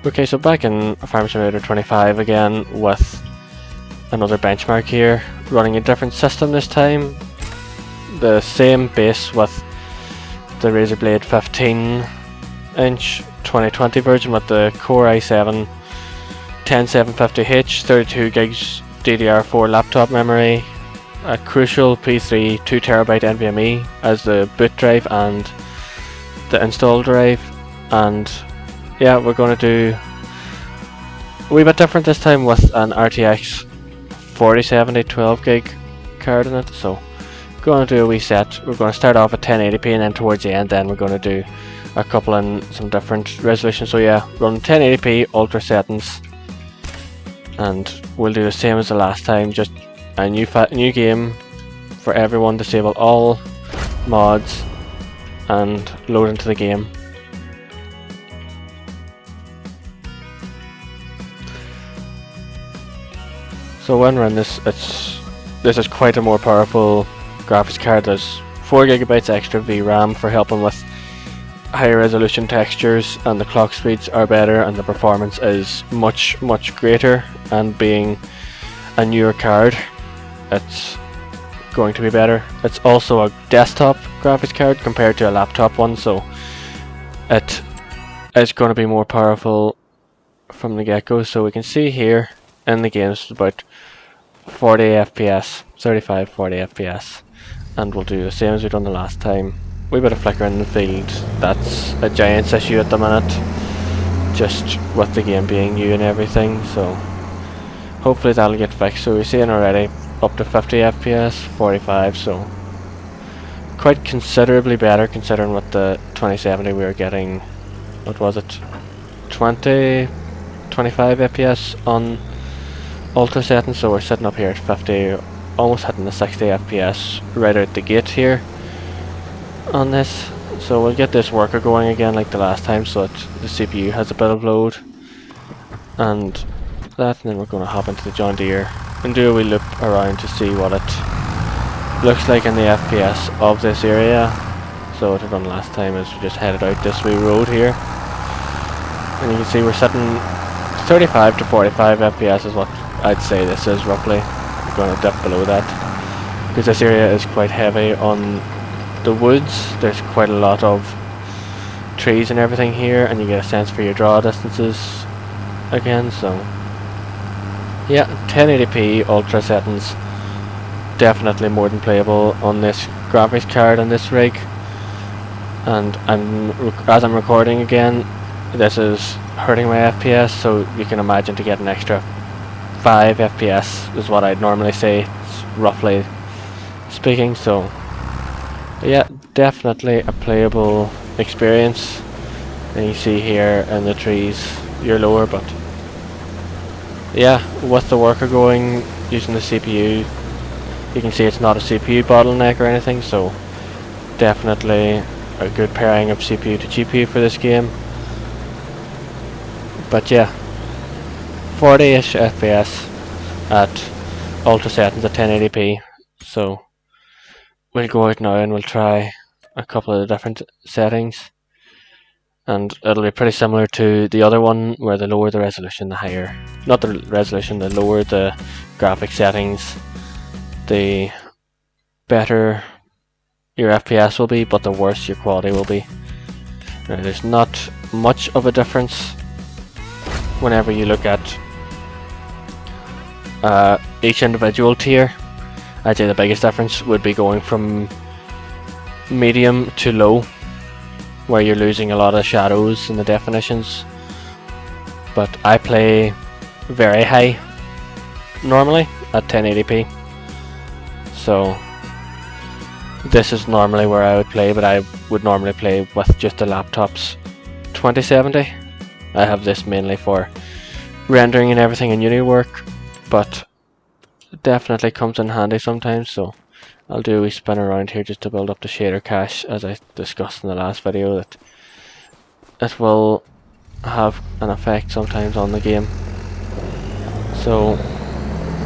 Okay, so back in Farm Simulator 25 again with another benchmark here, running a different system this time. The same base with the Razer Blade 15-inch 2020 version with the Core i7-10750H, 32 gigs DDR4 laptop memory, a crucial P3 2TB NVMe as the boot drive and the install drive. And yeah, we're going to do a wee bit different this time with an RTX 4070 12 gig card in it. So going to do a wee set. We're going to start off at 1080p and then towards the end then we're going to do a couple in some different resolutions. So yeah, run 1080p ultra settings and we'll do the same as the last time, just a new game for everyone. Disable all mods and load into the game. So when we're in this, this is quite a more powerful graphics card. There's 4GB extra VRAM for helping with higher resolution textures, and the clock speeds are better and the performance is much greater. And being a newer card, it's going to be better. It's also a desktop graphics card compared to a laptop one, so it is going to be more powerful from the get-go. So we can see here in the game it's about 40 FPS, 35-40 FPS, and we'll do the same as we've done the last time. Wee bit of flicker in the field, that's a giant issue at the minute, just with the game being new and everything, so hopefully that'll get fixed. So we're seeing already up to 50 FPS, 45, so quite considerably better considering with the 2070 we were getting, what was it, 25 FPS on ultra settings. So we're sitting up here at 50, almost hitting the 60 FPS right out the gate here on this. So we'll get this worker going again like the last time so that the CPU has a bit of load and that, and then we're going to hop into the John Deere and do a wee loop around to see what it looks like in the FPS of this area. So what I've done last time is we just headed out this wee road here and you can see we're sitting 35 to 45 FPS is what I'd say this is roughly. I'm going to dip below that because this area is quite heavy on the woods. There's quite a lot of trees and everything here, and you get a sense for your draw distances again. So yeah, 1080p ultra settings definitely more than playable on this graphics card and this rig. And as I'm recording again, this is hurting my FPS, so you can imagine to get an extra 5 FPS is what I'd normally say, roughly speaking. So yeah, definitely a playable experience. And you see here in the trees you're lower, but yeah, with the worker going using the CPU, you can see it's not a CPU bottleneck or anything, so definitely a good pairing of CPU to GPU for this game. But yeah, 40ish FPS at ultra settings at 1080p. So we'll go out now and we'll try a couple of the different settings, and it'll be pretty similar to the other one where the lower the resolution, the higher, not the resolution, the lower the graphic settings, the better your FPS will be, but the worse your quality will be. Now, there's not much of a difference whenever you look at each individual tier. I'd say the biggest difference would be going from medium to low, where you're losing a lot of shadows in the definitions. But I play very high normally at 1080p, so this is normally where I would play, but I would normally play with just the laptop's 2070. I have this mainly for rendering and everything in uni work, but it definitely comes in handy sometimes. So I'll do a wee spin around here just to build up the shader cache, as I discussed in the last video, that it will have an effect sometimes on the game. So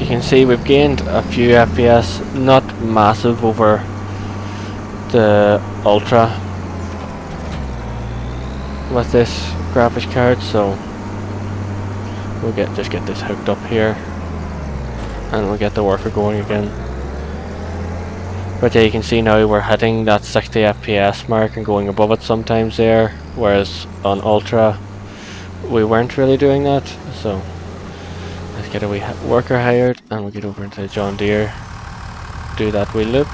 you can see we've gained a few FPS, not massive over the Ultra with this graphics card, so we'll just get this hooked up here, and we'll get the worker going again. But yeah, you can see now we're hitting that 60 FPS mark and going above it sometimes there, whereas on Ultra we weren't really doing that. So let's get a wee worker hired, and we'll get over into John Deere, do that wee loop.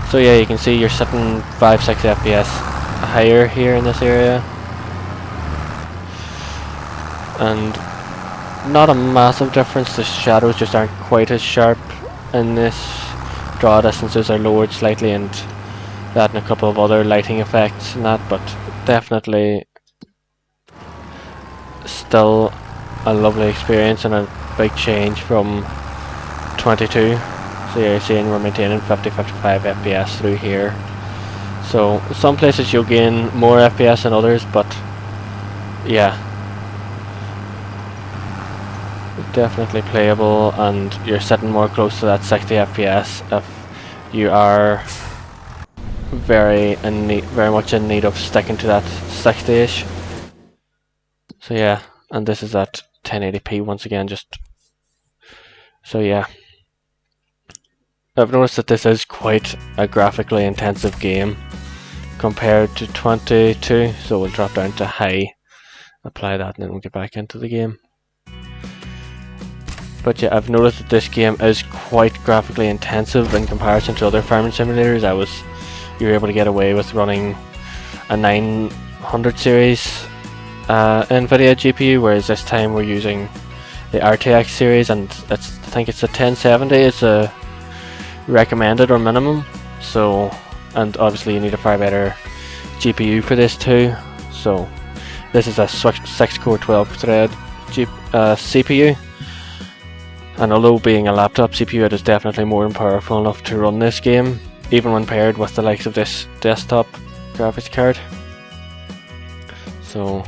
So yeah, you can see you're sitting 5-6 FPS higher here in this area, and not a massive difference. The shadows just aren't quite as sharp in this. Draw distances are lowered slightly, and that and a couple of other lighting effects and that, but definitely still a lovely experience and a big change from 22. So you're seeing we're maintaining 50-55 FPS through here. So some places you'll gain more FPS than others, but yeah, definitely playable, and you're sitting more close to that 60 FPS if you are very much in need of sticking to that 60ish. So yeah, and this is at 1080p once again. So yeah, I've noticed that this is quite a graphically intensive game compared to 22, so we'll drop down to high, apply that, and then we'll get back into the game. But yeah, I've noticed that this game is quite graphically intensive in comparison to other farming simulators. You were able to get away with running a 900 series Nvidia GPU, whereas this time we're using the RTX series, and I think it's a 1070 is a recommended or minimum. So, and obviously you need a far better GPU for this too. So this is a 6-core 12-thread CPU. And although being a laptop CPU, it is definitely more than powerful enough to run this game, even when paired with the likes of this desktop graphics card. So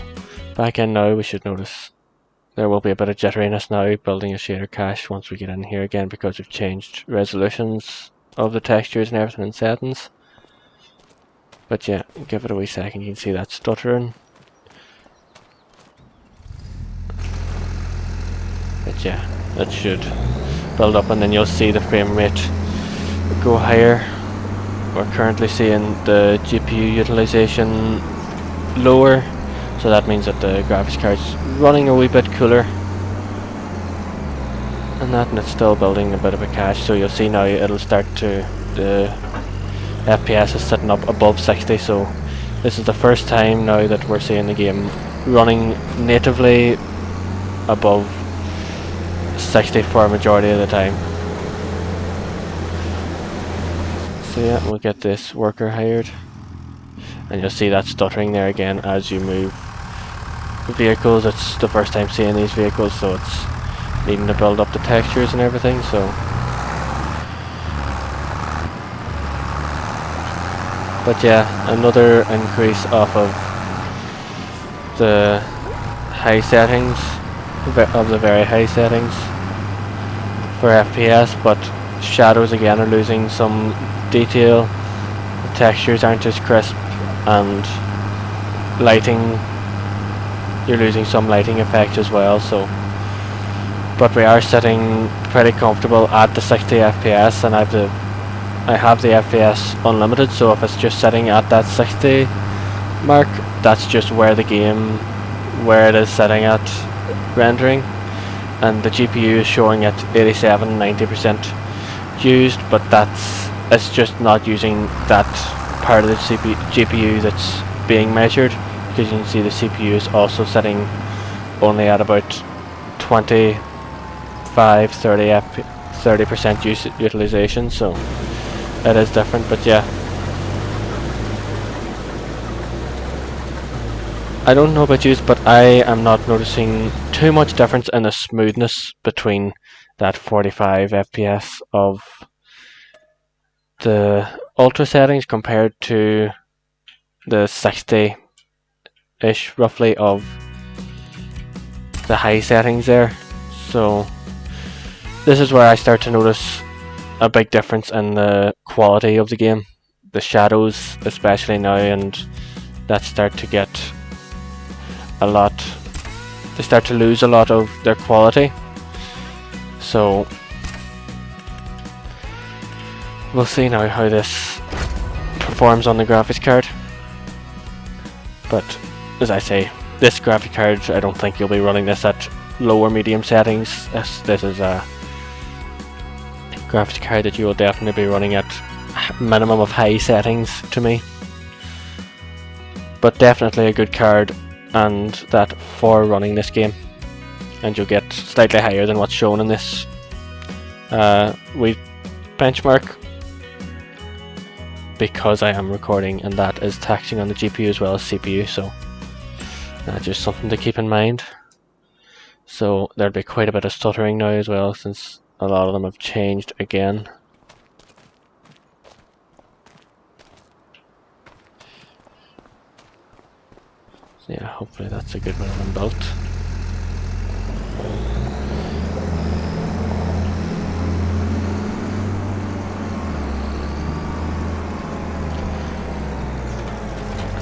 back in now, we should notice there will be a bit of jitteriness now building a shader cache once we get in here again, because we've changed resolutions of the textures and everything in settings. But yeah, give it a wee second, you can see that stuttering. But yeah, that should build up, and then you'll see the frame rate go higher. We're currently seeing the GPU utilization lower, so that means that the graphics card's running a wee bit cooler. And it's still building a bit of a cache, so you'll see now it'll start to, the FPS is sitting up above 60, so this is the first time now that we're seeing the game running natively above 60 for a majority of the time. So yeah, we'll get this worker hired, and you'll see that stuttering there again as you move vehicles. It's the first time seeing these vehicles, so it's needing to build up the textures and everything. So but yeah, another increase off of the high settings, of the very high settings for FPS, but shadows again are losing some detail, the textures aren't as crisp, and lighting, you're losing some lighting effect as well. So, but we are sitting pretty comfortable at the 60 FPS, and I have the FPS unlimited, so if it's just sitting at that 60 mark, that's just where it is sitting at rendering, and the GPU is showing at 87-90% used, but it's just not using that part of the GPU that's being measured, because you can see the CPU is also sitting only at about 25-30% utilization, so it is different. But yeah, I don't know about you, but I am not noticing too much difference in the smoothness between that 45 FPS of the ultra settings compared to the 60-ish roughly of the high settings there. So this is where I start to notice a big difference in the quality of the game, the shadows especially now, and that start to get a lot they start to lose a lot of their quality. So we'll see now how this performs on the graphics card. But as I say, this graphic card, I don't think you'll be running this at low or medium settings. This is a graphics card that you will definitely be running at minimum of high settings to me. But definitely a good card, and that for running this game, and you'll get slightly higher than what's shown in this benchmark, because I am recording and that is taxing on the GPU as well as CPU, so just something to keep in mind. So there'll be quite a bit of stuttering now as well, since a lot of them have changed again. So yeah, hopefully that's a good minimum built.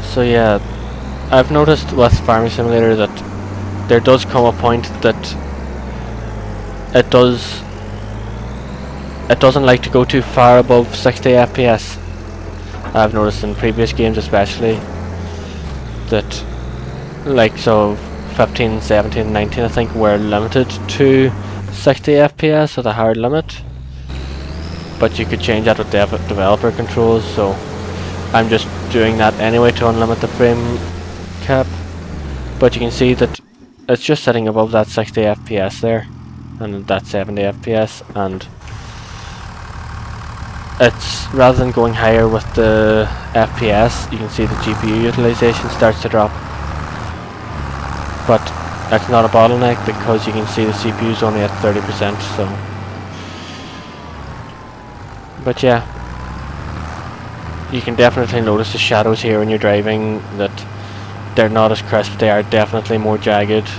So yeah, I've noticed with Farming Simulator that there does come a point that it doesn't like to go too far above 60 FPS. I've noticed in previous games especially that, like, so 15, 17, 19 I think were limited to 60 FPS at a hard limit, but you could change that with developer controls, so I'm just doing that anyway to unlimit the frame cap. But you can see that it's just sitting above that 60 FPS there, and that 70 FPS, and it's, rather than going higher with the FPS, you can see the GPU utilization starts to drop. But that's not a bottleneck, because you can see the CPU is only at 30%, so. But yeah, you can definitely notice the shadows here when you're driving, that they're not as crisp, they are definitely more jagged,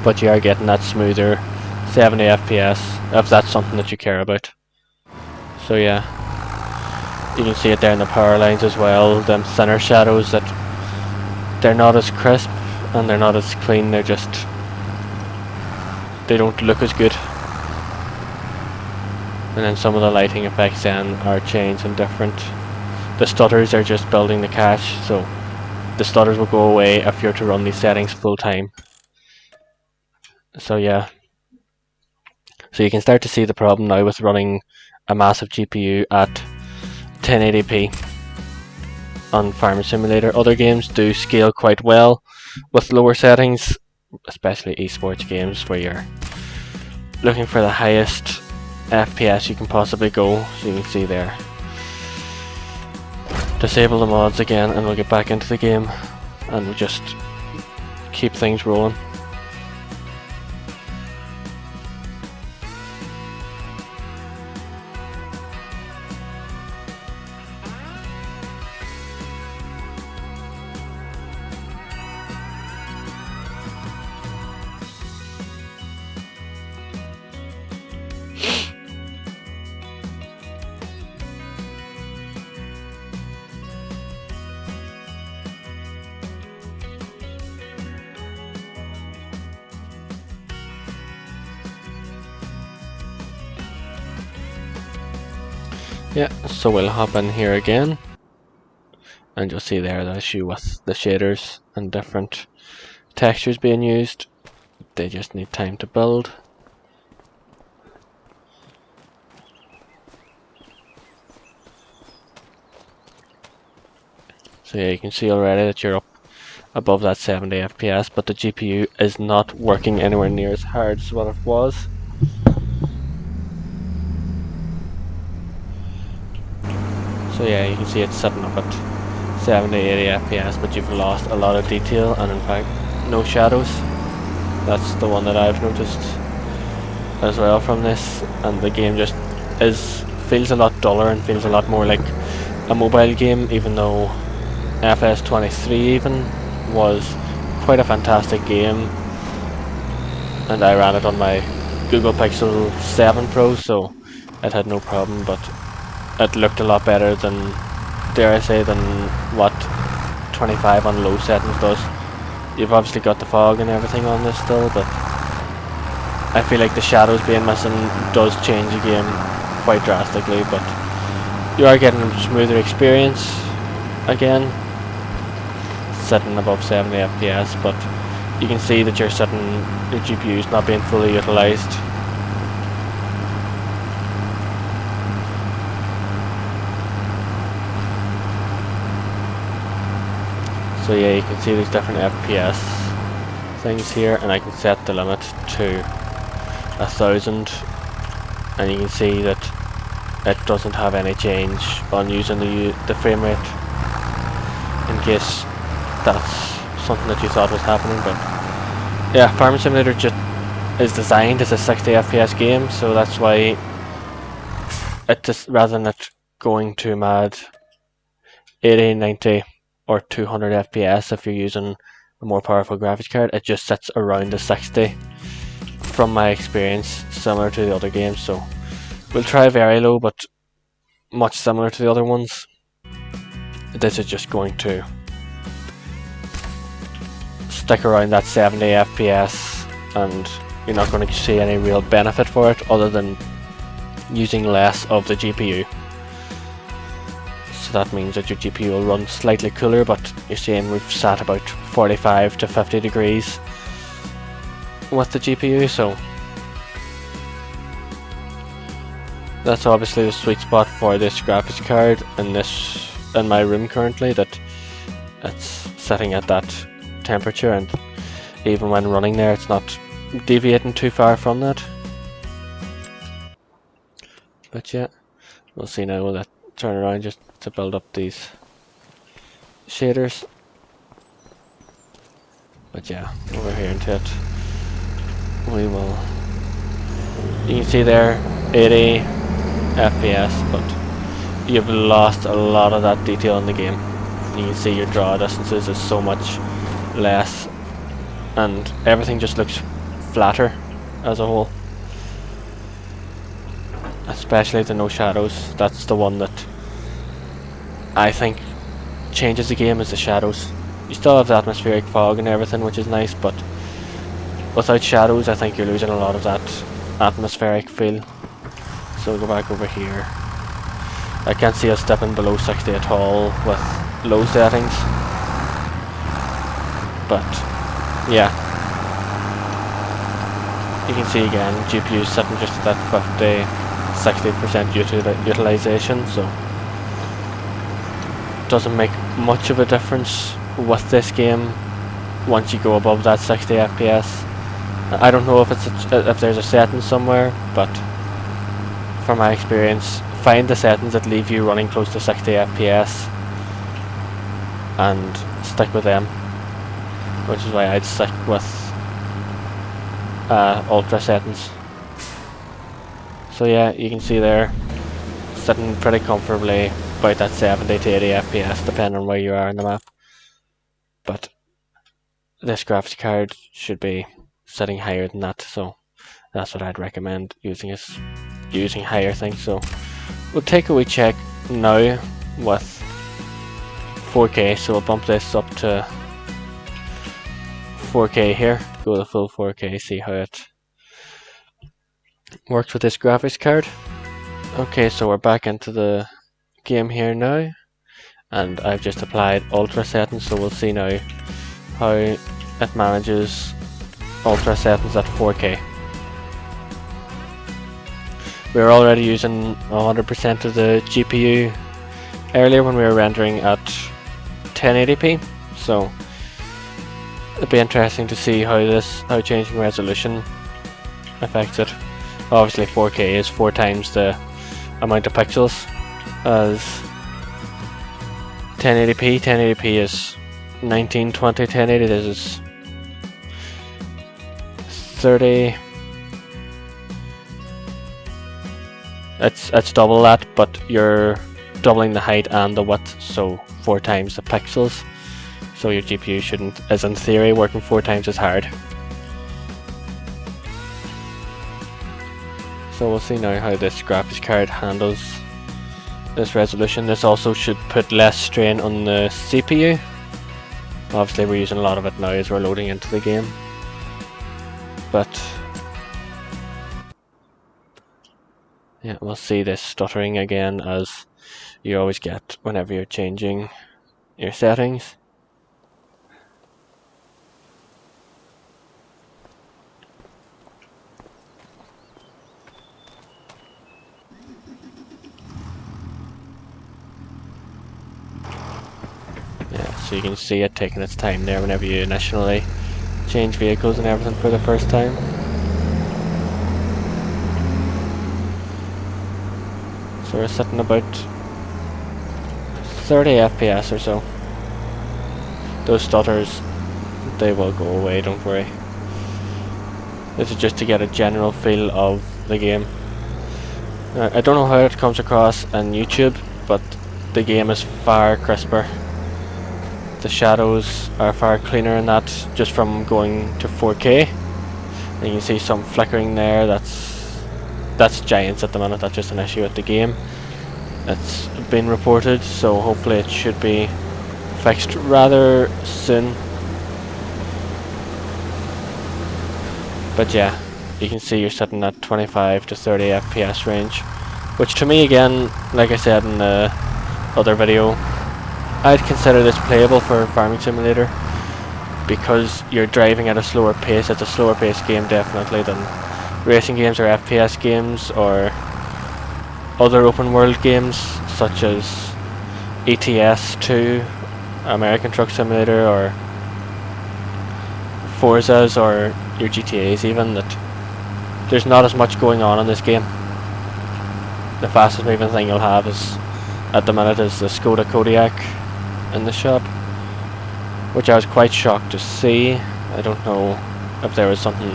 but you are getting that smoother 70 FPS, if that's something that you care about. So yeah, you can see it there in the power lines as well, them thinner shadows, that they're not as crisp and they're not as clean, they don't look as good. And then some of the lighting effects then are changed and different. The stutters are just building the cache, so the stutters will go away if you're to run these settings full time. So yeah, so you can start to see the problem now with running a massive GPU at 1080p on Farming Simulator. Other games do scale quite well with lower settings, especially esports games where you're looking for the highest FPS you can possibly go. So you can see there, disable the mods again, and we'll get back into the game and we'll just keep things rolling. Yeah, so we'll hop in here again, and you'll see there the issue with the shaders and different textures being used. They just need time to build. So yeah, you can see already that you're up above that 70 FPS, but the GPU is not working anywhere near as hard as what it was. So yeah, you can see it's sitting up at 70, 80 FPS, but you've lost a lot of detail and in fact no shadows. That's the one that I've noticed as well from this, and the game just feels a lot duller and feels a lot more like a mobile game, even though FS23 even was quite a fantastic game, and I ran it on my Google Pixel 7 Pro, so it had no problem, but it looked a lot better than, dare I say, than what 25 on low settings does. You've obviously got the fog and everything on this still, but I feel like the shadows being missing does change the game quite drastically, but you are getting a smoother experience again, sitting above 70 FPS, but you can see that your GPU is not being fully utilized. So yeah, you can see these different FPS things here, and I can set the limit to 1000, and you can see that it doesn't have any change on using the frame rate, in case that's something that you thought was happening. But yeah, Farming Simulator just is designed as a 60 FPS game, so that's why it just, rather than it going to mad 80, 90 or 200 FPS if you're using a more powerful graphics card, it just sits around the 60 from my experience, similar to the other games. So we'll try very low, but much similar to the other ones. This is just going to stick around that 70 FPS, and you're not going to see any real benefit for it other than using less of the GPU. So that means that your GPU will run slightly cooler, but you're seeing we've sat about 45 to 50 degrees with the GPU, so that's obviously the sweet spot for this graphics card in my room currently, that it's sitting at that temperature, and even when running there it's not deviating too far from that. But yeah, we'll see now. We'll turn around just to build up these shaders. But yeah, over here into it, we will, you can see there 80 FPS, but you've lost a lot of that detail in the game. You can see your draw distances is so much less, and everything just looks flatter as a whole, especially the no shadows. That's the one that I think changes the game, is the shadows. You still have the atmospheric fog and everything, which is nice, but without shadows I think you're losing a lot of that atmospheric feel. So we'll go back over here. I can't see us dipping below 60 at all with low settings, but yeah, you can see again GPU is sitting just at that 50-60% utilization, so it doesn't make much of a difference with this game once you go above that 60 FPS. I don't know if there's a setting somewhere, but from my experience, find the settings that leave you running close to 60 FPS and stick with them, which is why I'd stick with ultra settings. So yeah, you can see there, sitting pretty comfortably about that 70 to 80 FPS depending on where you are in the map. But this graphics card should be sitting higher than that, so that's what I'd recommend using higher things. So we'll take a wee check now with 4K, so we'll bump this up to 4K here, go to full 4K, see how it works with this graphics card. Okay, so we're back into the game here now, and I've just applied ultra settings, so we'll see now how it manages ultra settings at 4K. We were already using 100% of the GPU earlier when we were rendering at 1080p, so it'd be interesting to see how changing resolution affects it. Obviously 4K is 4 times the amount of pixels as 1080p. 1080p is 1920, 1080 is 30. It's double that, but you're doubling the height and the width, so 4 times the pixels. So your GPU is in theory working 4 times as hard. So we'll see now how this graphics card handles this resolution. This also should put less strain on the CPU, Obviously we're using a lot of it now as we're loading into the game, but yeah, we'll see this stuttering again, as you always get whenever you're changing your settings. Yeah, so you can see it taking its time there whenever you initially change vehicles and everything for the first time. So we're sitting about 30 FPS or so. Those stutters, they will go away, don't worry. This is just to get a general feel of the game. I don't know how it comes across on YouTube, but the game is far crisper. The shadows are far cleaner in that, just from going to 4K. And you can see some flickering there. That's giants at the minute. That's just an issue with the game. It's been reported, so hopefully it should be fixed rather soon. But yeah, you can see you're sitting at 25 to 30 FPS range, which to me, again, like I said in the other video, I'd consider this playable for a farming simulator, because you're driving at a slower pace. It's a slower paced game definitely than racing games or FPS games or other open world games such as ETS 2, American Truck Simulator, or Forzas, or your GTAs even. That there's not as much going on in this game. The fastest moving thing you'll have is, at the minute, is the Skoda Kodiaq in the shop, which I was quite shocked to see. I don't know if there was something,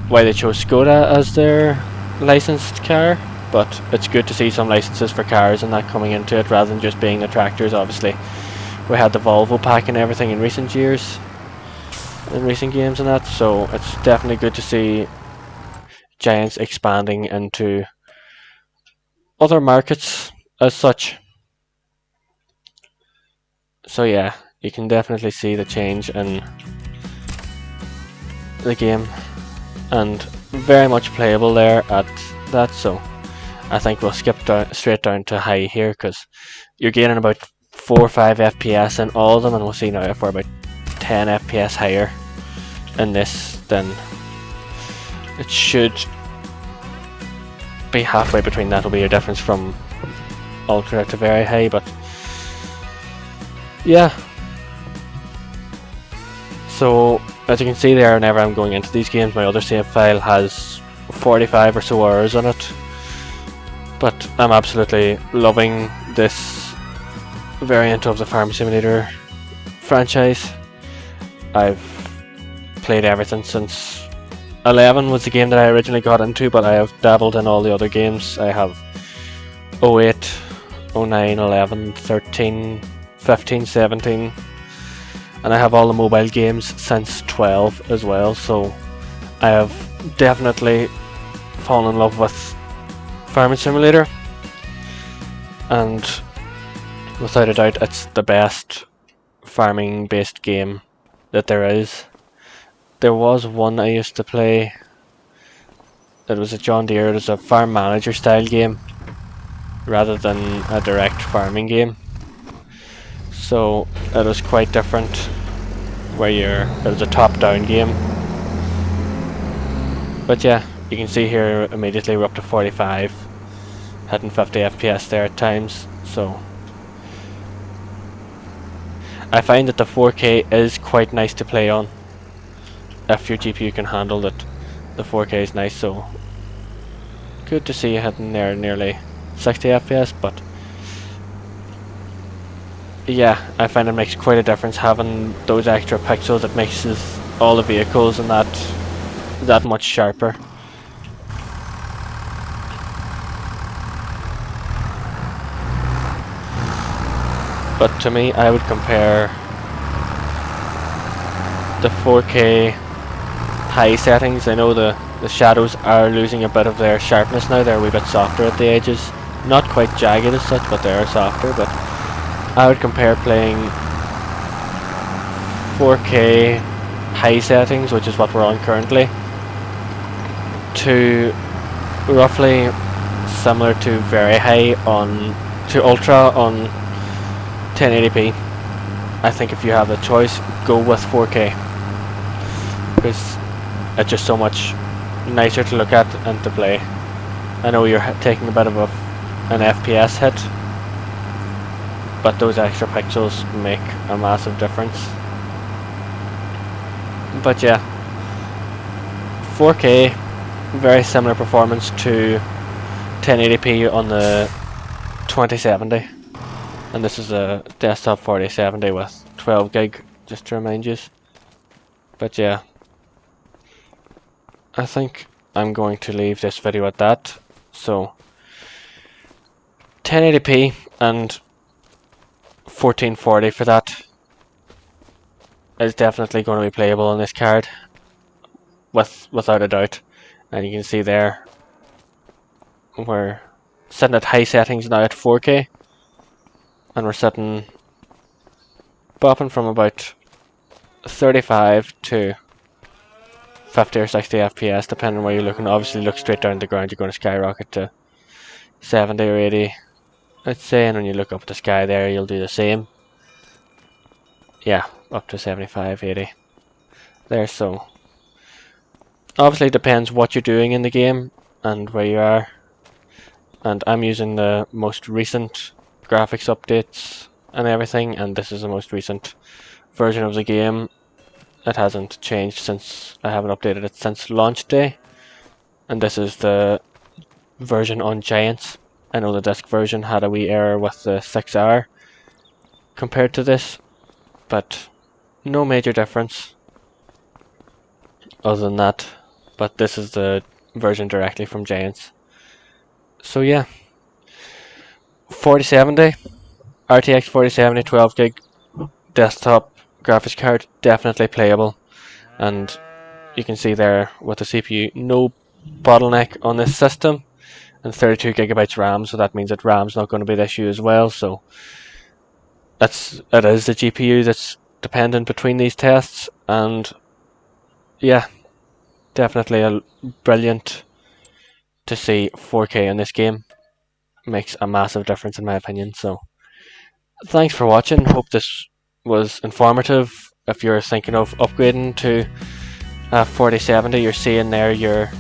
why they chose Skoda as their licensed car, but it's good to see some licenses for cars and that coming into it rather than just being the tractors. Obviously we had the Volvo pack and everything in recent years in recent games and that, so it's definitely good to see Giants expanding into other markets as such. So yeah, you can definitely see the change in the game, and very much playable there at that. So I think we'll skip straight down to high here, because you're gaining about 4 or 5 FPS in all of them, and we'll see now if we're about 10 FPS higher in this, then it should be halfway between. That'll be your difference from ultra to very high. But yeah, so as you can see there, whenever I'm going into these games, my other save file has 45 or so hours on it. But I'm absolutely loving this variant of the Farm Simulator franchise. I've played everything since 11 was the game that I originally got into, but I have dabbled in all the other games. I have 08, 09, 11, 13, 15, 17, and I have all the mobile games since 12 as well, so I have definitely fallen in love with Farming Simulator, and without a doubt it's the best farming based game that there is. There was one I used to play that was a John Deere. It was a farm manager style game rather than a direct farming game, so it was quite different, where it was a top down game. But yeah, you can see here immediately we're up to 45, hitting 50 FPS there at times. So I find that the 4K is quite nice to play on if your GPU can handle it. The 4K is nice, so good to see you hitting there nearly 60 FPS. But yeah, I find it makes quite a difference having those extra pixels. It makes all the vehicles and that much sharper. But to me, I would compare the 4K high settings. I know the shadows are losing a bit of their sharpness now. They're a wee bit softer at the edges. Not quite jagged as such, but they are softer. But I would compare playing 4K high settings, which is what we're on currently, to roughly similar to very high to ultra on 1080p. I think if you have the choice, go with 4K, because it's just so much nicer to look at and to play. I know you're taking a bit of an FPS hit, but those extra pixels make a massive difference. But yeah, 4K, very similar performance to 1080p on the 2070, and this is a desktop 4070 with 12 gig, just to remind you. But yeah, I think I'm going to leave this video at that. So 1080p and 1440 for that is definitely going to be playable on this card, without a doubt. And you can see there we're setting at high settings now at 4K, and we're setting bopping from about 35 to 50 or 60 FPS depending on where you're looking. Obviously look straight down to the ground, you're going to skyrocket to 70 or 80, let's say, and when you look up at the sky there you'll do the same. Yeah, up to 75, 80 there. So obviously it depends what you're doing in the game and where you are, and I'm using the most recent graphics updates and everything, and this is the most recent version of the game. It hasn't changed since, I haven't updated it since launch day, and this is the version on Giants. I know the disc version had a wee error with the 6R compared to this, but no major difference other than that. But this is the version directly from Giants. So yeah, 4070 RTX 4070 12 gig desktop graphics card, definitely playable. And you can see there with the CPU, no bottleneck on this system, and 32 gigabytes RAM, so that means that RAM's not going to be the issue as well. So it is the GPU that's dependent between these tests, and yeah, definitely brilliant to see 4K in this game. Makes a massive difference in my opinion. So thanks for watching, hope this was informative. If you're thinking of upgrading to 4070, you're seeing there your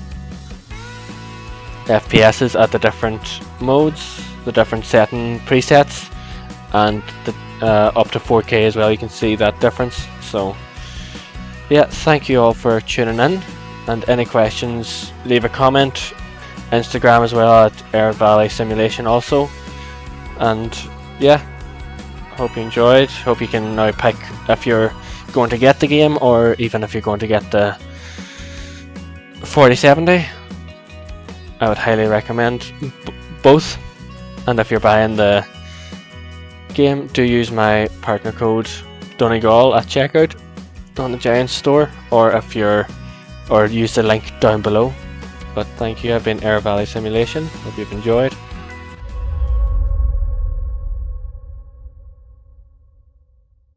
FPSs at the different modes, the different setting presets, and the up to 4K as well. You can see that difference. So yeah, thank you all for tuning in, and any questions leave a comment. Instagram as well at Air Valley Simulation also. And yeah, hope you enjoyed. Hope you can now pick if you're going to get the game, or even if you're going to get the 4070. I would highly recommend both. And if you're buying the game, do use my partner code Donegal at checkout on the Giants store, or use the link down below. But thank you, I've been Air Valley Simulation, hope you've enjoyed.